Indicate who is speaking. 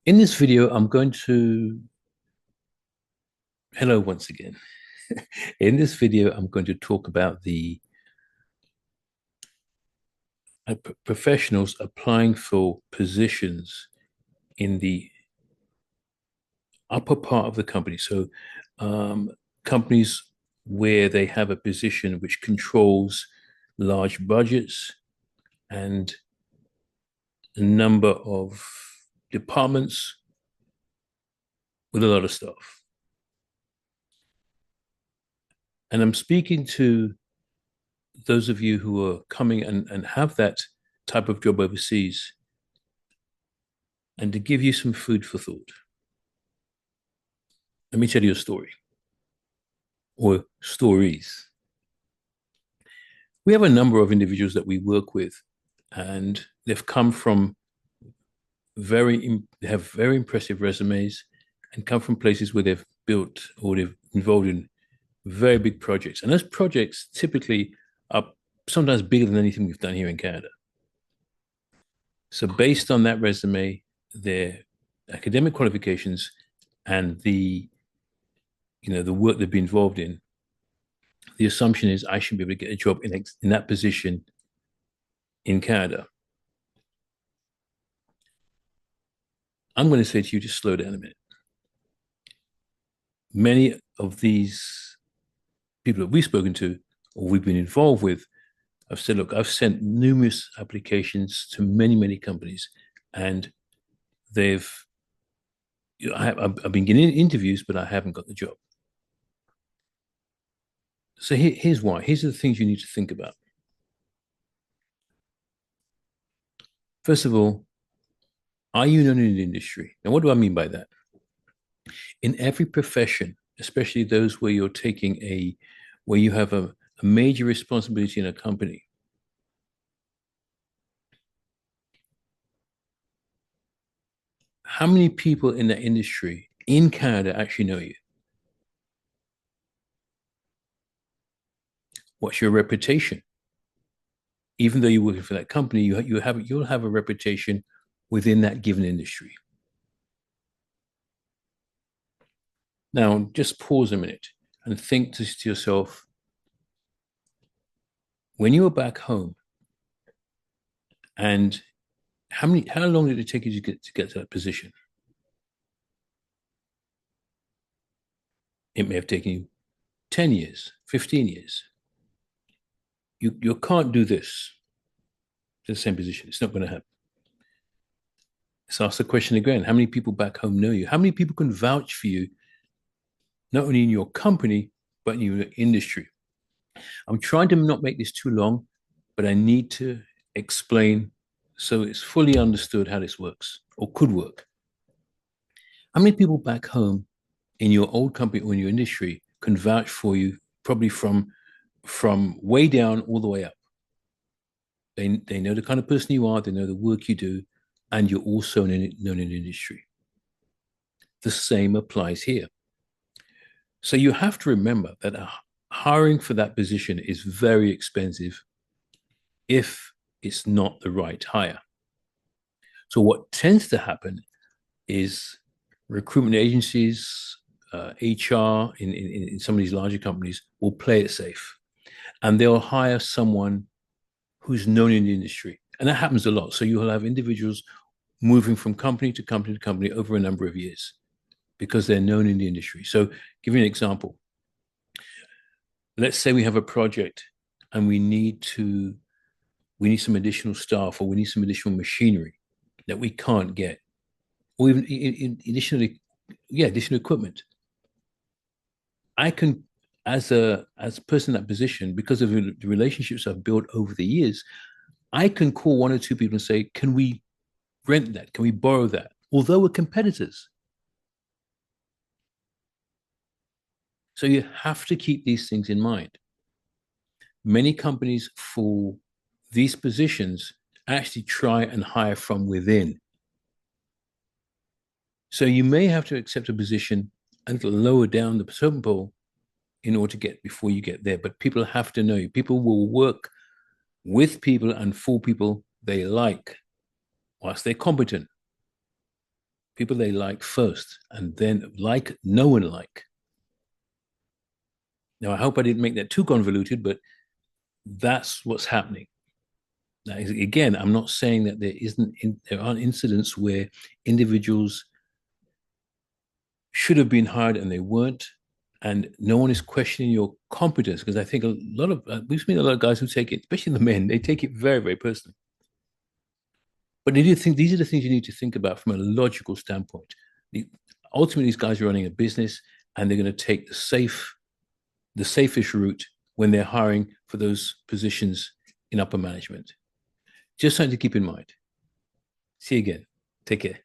Speaker 1: In this video, I'm going to, hello once again. In this video, I'm going to talk about the professionals applying for positions in the upper part of the company. So, companies where they have a position which controls large budgets and a number of departments with a lot of stuff. And I'm speaking to those of you who are coming and have that type of job overseas, and to give you some food for thought. Let me tell you a story or stories. We have a number of individuals that we work with, and they've come from they have very impressive resumes and come from places where they've built or they've involved in very big projects. And those projects typically are sometimes bigger than anything we've done here in Canada. So based on that resume, their academic qualifications and the work they've been involved in, the assumption is I should be able to get a job in that position in Canada. I'm going to say to you, just slow down a minute. Many of these people that we've spoken to or we've been involved with have said, look, I've sent numerous applications to many, many companies, and they've, I've been getting interviews, but I haven't got the job. So here's why. Here's the things you need to think about. First of all, are you known in the industry? Now, what do I mean by that? In every profession, especially those where where you have a major responsibility in a company, how many people in that industry in Canada actually know you? What's your reputation? Even though you're working for that company, you'll have a reputation within that given industry. Now, just pause a minute and think to yourself, when you were back home, and how long did it take you to get to that position? It may have taken you 10 years, 15 years. You can't do this to the same position. It's not going to happen. Let's ask the question again. How many people back home know you? How many people can vouch for you, not only in your company, but in your industry? I'm trying to not make this too long, but I need to explain so it's fully understood how this works or could work. How many people back home in your old company or in your industry can vouch for you, probably from way down all the way up? They know the kind of person you are, they know the work you do, and you're also known in the industry. The same applies here. So you have to remember that hiring for that position is very expensive if it's not the right hire. So what tends to happen is recruitment agencies, HR in some of these larger companies will play it safe, and they'll hire someone who's known in the industry. And that happens a lot. So you'll have individuals moving from company to company to company over a number of years because they're known in the industry. So give you an example. Let's say we have a project and we need some additional staff, or we need some additional machinery that we can't get, or even additional equipment. I can, as a person in that position, because of the relationships I've built over the years, I can call one or two people and say, can we rent that? Can we borrow that? Although we're competitors. So you have to keep these things in mind. Many companies for these positions actually try and hire from within. So you may have to accept a position a little lower down the totem pole in order to get before you get there. But people have to know you. People will work with people and for people they like, whilst they're competent. people they like first, and then like, know, and like. Now, I hope I didn't make that too convoluted, but that's what's happening. Now, again, I'm not saying that there aren't incidents where individuals should have been hired and they weren't, and no one is questioning your competence, because I think a lot of we've seen a lot of guys who take it, especially the men, they take it very, very personally. But they do think these are the things you need to think about from a logical standpoint. Ultimately, these guys are running a business, and they're going to take the safest route when they're hiring for those positions in upper management. Just something to keep in mind. See you again. Take care.